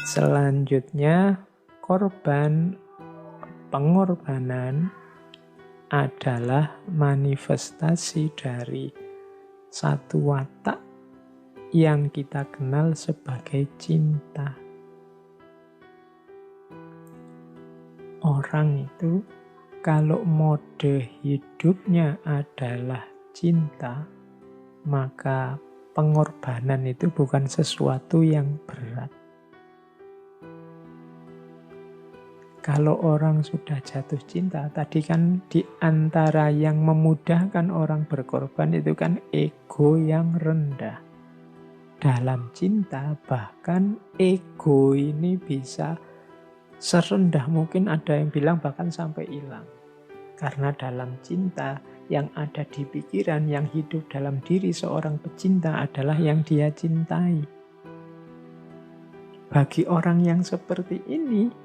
Selanjutnya, pengorbanan adalah manifestasi dari satu watak yang kita kenal sebagai cinta. Orang itu kalau mode hidupnya adalah cinta, maka pengorbanan itu bukan sesuatu yang berat. Kalau orang sudah jatuh cinta, tadi kan di antara yang memudahkan orang berkorban itu kan ego yang rendah. Dalam cinta bahkan ego ini bisa serendah mungkin, ada yang bilang bahkan sampai hilang. Karena dalam cinta yang ada di pikiran, yang hidup dalam diri seorang pecinta adalah yang dia cintai. Bagi orang yang seperti ini,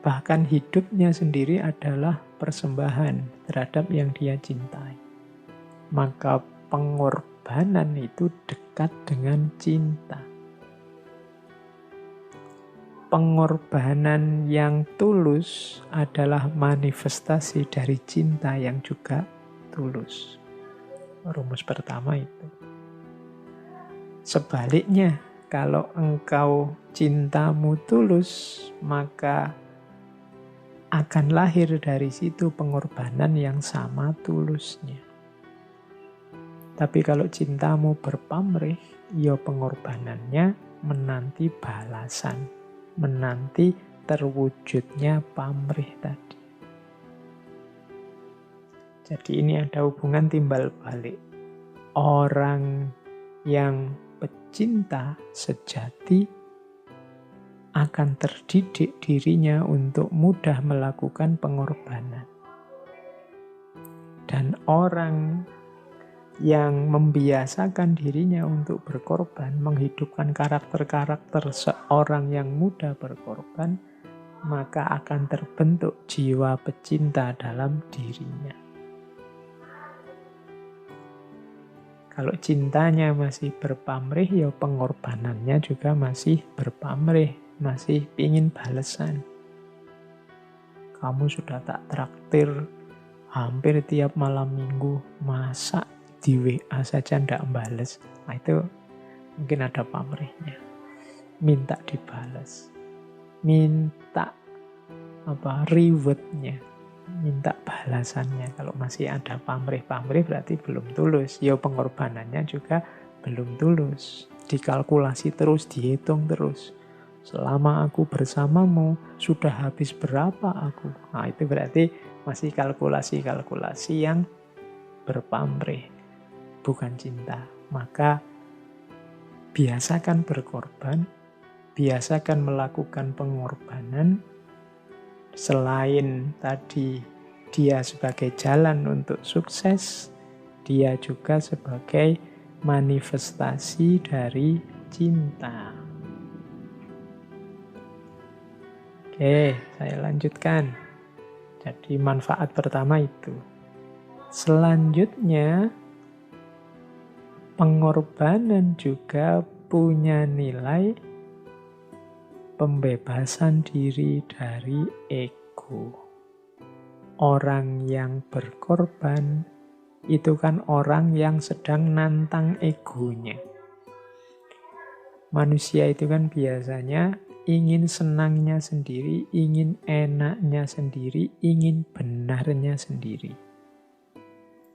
bahkan hidupnya sendiri adalah persembahan terhadap yang dia cintai. Maka pengorbanan itu dekat dengan cinta. Pengorbanan yang tulus adalah manifestasi dari cinta yang juga tulus. Rumus pertama itu. Sebaliknya, kalau engkau cintamu tulus, maka akan lahir dari situ pengorbanan yang sama tulusnya. Tapi kalau cintamu berpamrih, ya pengorbanannya menanti balasan, menanti terwujudnya pamrih tadi. Jadi ini ada hubungan timbal balik. Orang yang pecinta sejati akan terdidik dirinya untuk mudah melakukan pengorbanan. Dan orang yang membiasakan dirinya untuk berkorban, menghidupkan karakter-karakter seorang yang mudah berkorban, maka akan terbentuk jiwa pecinta dalam dirinya. Kalau cintanya masih berpamrih, ya pengorbanannya juga masih berpamrih, masih ingin balesan. Kamu sudah tak traktir hampir tiap malam minggu, masa di WA saja ndak bales? Nah, itu mungkin ada pamrihnya. Minta dibales. Minta rewardnya. Minta balasannya. Kalau masih ada pamrih-pamrih berarti belum tulus. Ya pengorbanannya juga belum tulus. Dikalkulasi terus, dihitung terus. Selama aku bersamamu, sudah habis berapa aku? Nah, itu berarti masih kalkulasi-kalkulasi yang berpamrih, bukan cinta. Maka biasakan berkorban, biasakan melakukan pengorbanan. Selain tadi dia sebagai jalan untuk sukses, dia juga sebagai manifestasi dari cinta. Oke, saya lanjutkan. Jadi manfaat pertama itu. Selanjutnya, pengorbanan juga punya nilai pembebasan diri dari ego. Orang yang berkorban itu kan orang yang sedang nantang egonya. Manusia itu kan biasanya ingin senangnya sendiri, ingin enaknya sendiri, ingin benarnya sendiri.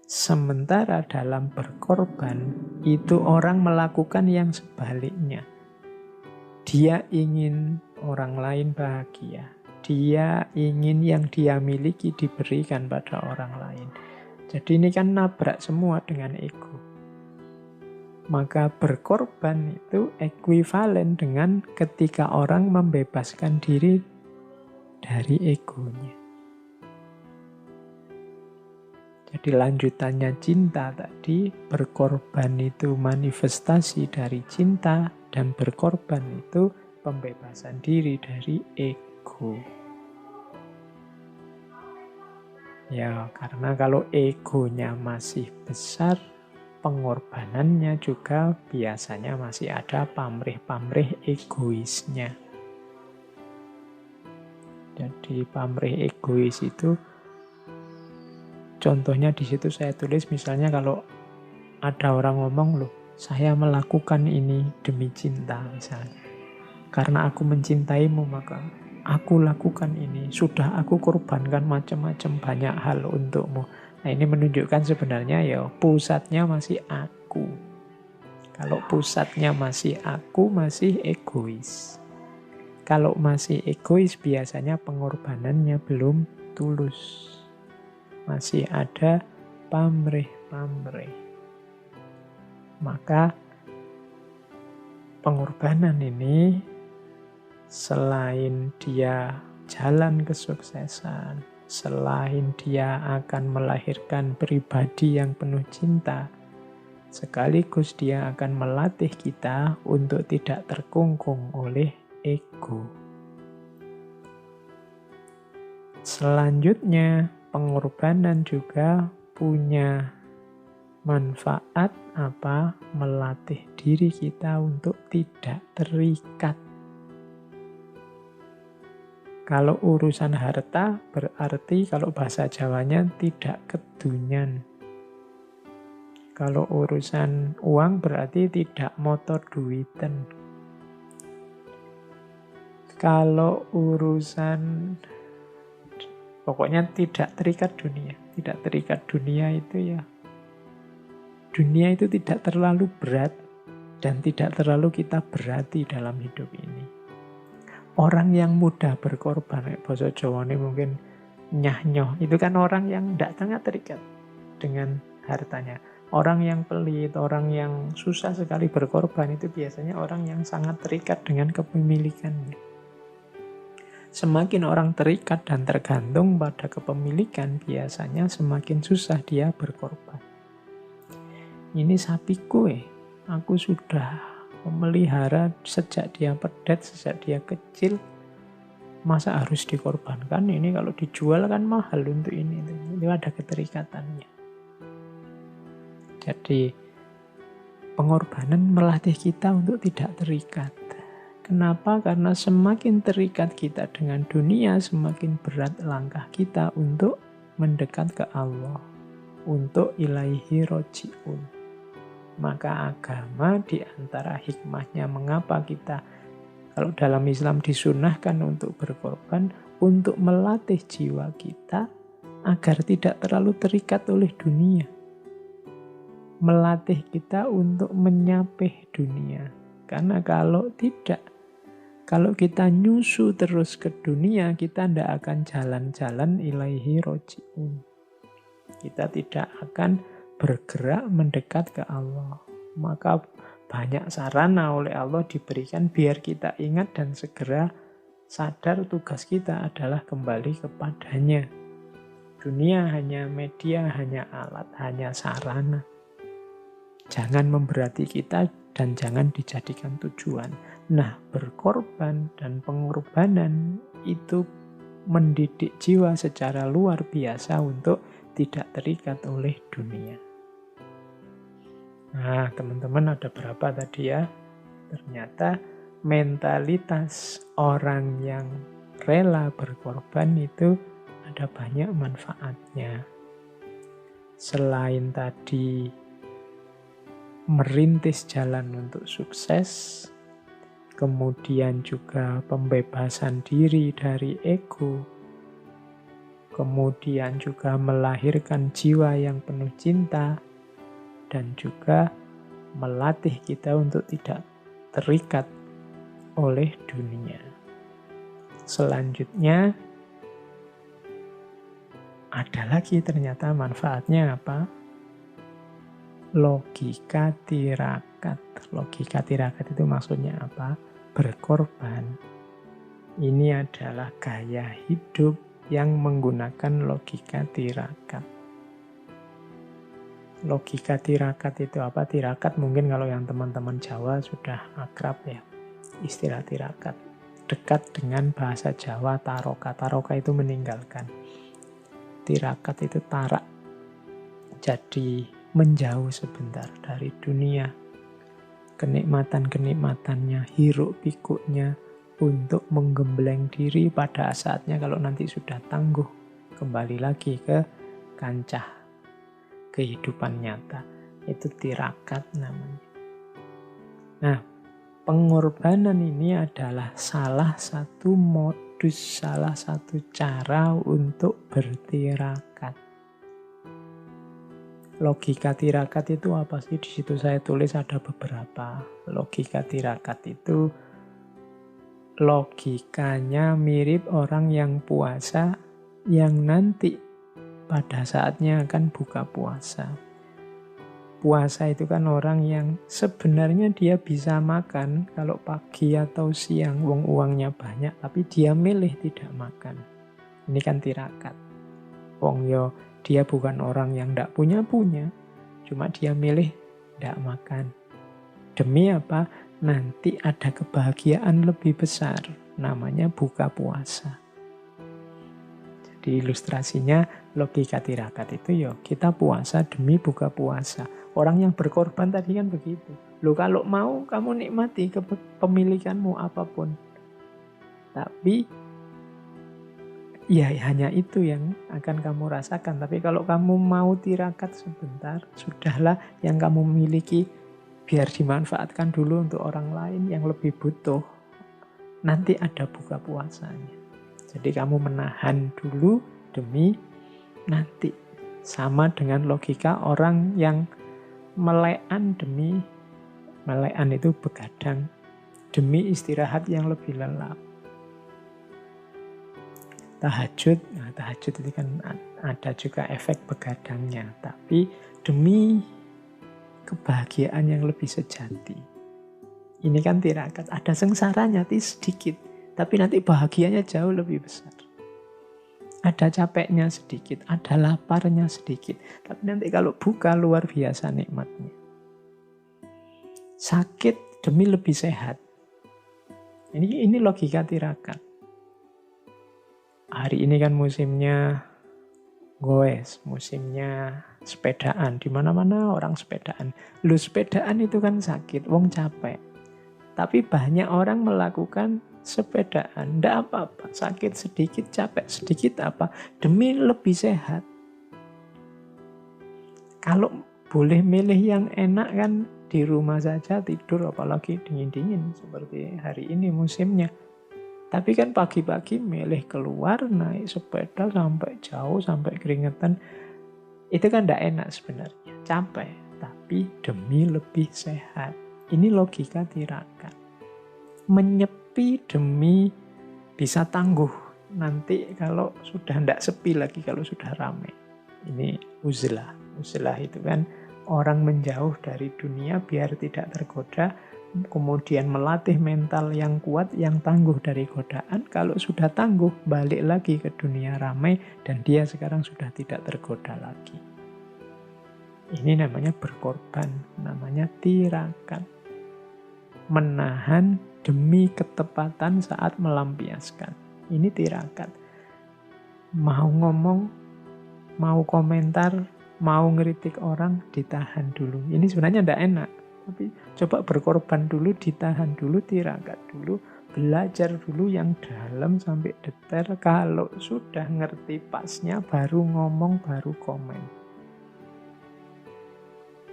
Sementara dalam berkorban, itu orang melakukan yang sebaliknya. Dia ingin orang lain bahagia. Dia ingin yang dia miliki diberikan pada orang lain. Jadi ini kan nabrak semua dengan ego. Maka berkorban itu ekuivalen dengan ketika orang membebaskan diri dari egonya. Jadi lanjutannya cinta tadi, berkorban itu manifestasi dari cinta, dan berkorban itu pembebasan diri dari ego. Ya, karena kalau egonya masih besar, pengorbanannya juga biasanya masih ada pamrih-pamrih egoisnya. Jadi pamrih egois itu contohnya di situ saya tulis misalnya kalau ada orang ngomong, loh saya melakukan ini demi cinta misalnya. Karena aku mencintaimu maka aku lakukan ini. Sudah aku korbankan macam-macam banyak hal untukmu. Nah ini menunjukkan sebenarnya ya pusatnya masih aku. Kalau pusatnya masih aku, masih egois. Kalau masih egois biasanya pengorbanannya belum tulus. Masih ada pamrih-pamrih. Maka pengorbanan ini selain dia jalan kesuksesan, selain dia akan melahirkan pribadi yang penuh cinta, sekaligus dia akan melatih kita untuk tidak terkungkung oleh ego. Selanjutnya, pengorbanan juga punya manfaat apa? Melatih diri kita untuk tidak terikat. Kalau urusan harta berarti kalau bahasa Jawanya tidak kedunyan. Kalau urusan uang berarti tidak motor duiten. Kalau urusan pokoknya tidak terikat dunia. Tidak terikat dunia itu ya. Dunia itu tidak terlalu berat dan tidak terlalu kita berati dalam hidup ini. Orang yang mudah berkorban, bahasa Jawa ini mungkin nyah-nyoh, itu kan orang yang tidak sangat terikat dengan hartanya. Orang yang pelit, orang yang susah sekali berkorban, itu biasanya orang yang sangat terikat dengan kepemilikannya. Semakin orang terikat dan tergantung pada kepemilikan, biasanya semakin susah dia berkorban. Ini sapiku aku sudah memelihara sejak dia pedet, sejak dia kecil, masa harus dikorbankan? Ini kalau dijual kan mahal untuk ini. Itu ada keterikatannya. Jadi pengorbanan melatih kita untuk tidak terikat. Kenapa? Karena semakin terikat kita dengan dunia, semakin berat langkah kita untuk mendekat ke Allah, untuk ilaihi roji'un. Maka agama di antara hikmahnya mengapa kita, kalau dalam Islam disunahkan untuk berkorban, untuk melatih jiwa kita agar tidak terlalu terikat oleh dunia. Melatih kita untuk menyapih dunia. Karena kalau tidak, kalau kita nyusu terus ke dunia, kita tidak akan jalan-jalan ilaihi roji'un. Kita tidak akan bergerak mendekat ke Allah. Maka banyak sarana oleh Allah diberikan biar kita ingat dan segera sadar tugas kita adalah kembali kepadanya. Dunia hanya media, hanya alat, hanya sarana. Jangan memberati kita dan jangan dijadikan tujuan. Nah, berkorban dan pengorbanan itu mendidik jiwa secara luar biasa untuk tidak terikat oleh dunia. Nah, teman-teman ada berapa tadi ya? Ternyata mentalitas orang yang rela berkorban itu ada banyak manfaatnya. Selain tadi merintis jalan untuk sukses, kemudian juga pembebasan diri dari ego, kemudian juga melahirkan jiwa yang penuh cinta, dan juga melatih kita untuk tidak terikat oleh dunia. Selanjutnya, ada lagi ternyata manfaatnya apa? Logika tirakat. Logika tirakat itu maksudnya apa? Berkorban. Ini adalah gaya hidup yang menggunakan logika tirakat. Logika tirakat itu apa? Tirakat mungkin kalau yang teman-teman Jawa sudah akrab ya. Istilah tirakat. Dekat dengan bahasa Jawa taroka. Taroka itu meninggalkan. Tirakat itu tarak. Jadi menjauh sebentar dari dunia. Kenikmatan-kenikmatannya, hiruk pikuknya, untuk menggembleng diri pada saatnya kalau nanti sudah tangguh kembali lagi ke kancah kehidupan nyata. Itu tirakat namanya. Nah, pengorbanan ini adalah salah satu modus, salah satu cara untuk bertirakat. Logika tirakat itu apa sih? Di situ saya tulis ada beberapa. Logika tirakat itu logikanya mirip orang yang puasa yang nanti pada saatnya akan buka puasa. Puasa itu kan orang yang sebenarnya dia bisa makan kalau pagi atau siang, uangnya banyak, tapi dia milih tidak makan. Ini kan tirakat. Wong yo dia bukan orang yang ndak punya, cuma dia milih ndak makan. Demi apa? Nanti ada kebahagiaan lebih besar, namanya buka puasa. Jadi ilustrasinya logika tirakat itu yo kita puasa demi buka puasa. Orang yang berkorban tadi kan begitu. Loh kalau mau kamu nikmati kepemilikanmu apapun. Tapi ya hanya itu yang akan kamu rasakan. Tapi kalau kamu mau tirakat sebentar, sudahlah yang kamu miliki biar dimanfaatkan dulu untuk orang lain yang lebih butuh. Nanti ada buka puasanya. Jadi kamu menahan dulu demi nanti. Sama dengan logika orang yang melekan itu begadang demi istirahat yang lebih lelap. Tahajud itu kan ada juga efek begadangnya, tapi demi kebahagiaan yang lebih sejati. Ini kan tirakat, ada sengsaranya sedikit, tapi nanti bahagianya jauh lebih besar. Ada capeknya sedikit, ada laparnya sedikit, tapi nanti kalau buka luar biasa nikmatnya. Sakit demi lebih sehat. Ini logika tirakat. Hari ini kan musimnya goes, musimnya sepedaan. Di mana-mana orang sepedaan. Lu sepedaan itu kan sakit, wong capek. Tapi banyak orang melakukan sepedaan, ndak apa-apa, sakit sedikit, capek sedikit apa, demi lebih sehat. Kalau boleh milih yang enak kan di rumah saja tidur, apalagi dingin-dingin seperti hari ini musimnya. Tapi kan pagi-pagi milih keluar, naik sepeda sampai jauh, sampai keringetan. Itu kan ndak enak sebenarnya, capek, tapi demi lebih sehat. Ini logika tirakat. Menyepi demi bisa tangguh nanti kalau sudah ndak sepi lagi, kalau sudah ramai. Ini uzlah. Uzlah itu kan orang menjauh dari dunia biar tidak tergoda, kemudian melatih mental yang kuat, yang tangguh dari godaan. Kalau sudah tangguh, balik lagi ke dunia ramai dan dia sekarang sudah tidak tergoda lagi. Ini namanya berkorban, namanya tirakat. Menahan demi ketepatan saat melampiaskan. Ini tirakat. Mau ngomong, mau komentar, mau ngeritik orang, ditahan dulu. Ini sebenarnya tidak enak. Tapi coba berkorban dulu, ditahan dulu, tirakat dulu. Belajar dulu yang dalam sampai detail. Kalau sudah ngerti pasnya, baru ngomong, baru komen.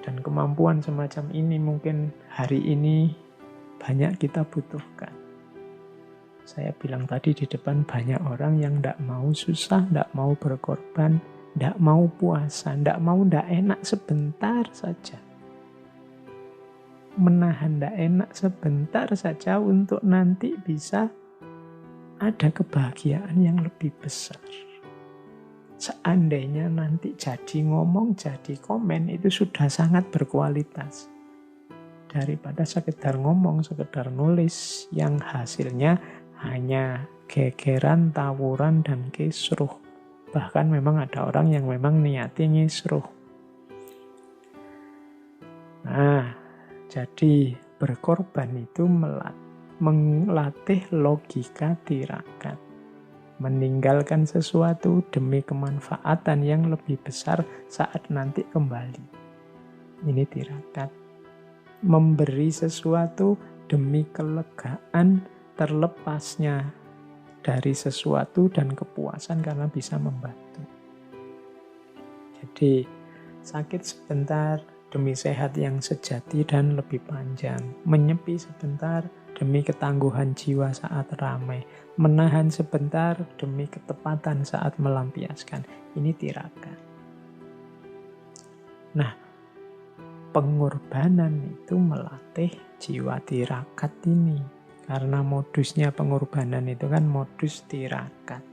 Dan kemampuan semacam ini mungkin hari ini banyak kita butuhkan. Saya bilang tadi di depan banyak orang yang tidak mau susah, tidak mau berkorban, tidak mau puasa, tidak enak sebentar saja. Menahan tidak enak sebentar saja untuk nanti bisa ada kebahagiaan yang lebih besar. Seandainya nanti jadi ngomong, jadi komen, itu sudah sangat berkualitas. Daripada sekedar ngomong, sekedar nulis yang hasilnya hanya gegeran, tawuran, dan kisruh. Bahkan memang ada orang yang memang niatnya ngisruh. Nah, jadi berkorban itu melatih logika tirakat. Meninggalkan sesuatu demi kemanfaatan yang lebih besar saat nanti kembali. Ini tirakat. Memberi sesuatu demi kelegaan terlepasnya dari sesuatu dan kepuasan karena bisa membantu. Jadi sakit sebentar demi sehat yang sejati dan lebih panjang. Menyepi sebentar demi ketangguhan jiwa saat ramai. Menahan sebentar demi ketepatan saat melampiaskan. Ini tirakat. Nah, pengorbanan itu melatih jiwa tirakat ini. Karena modusnya pengorbanan itu kan modus tirakat.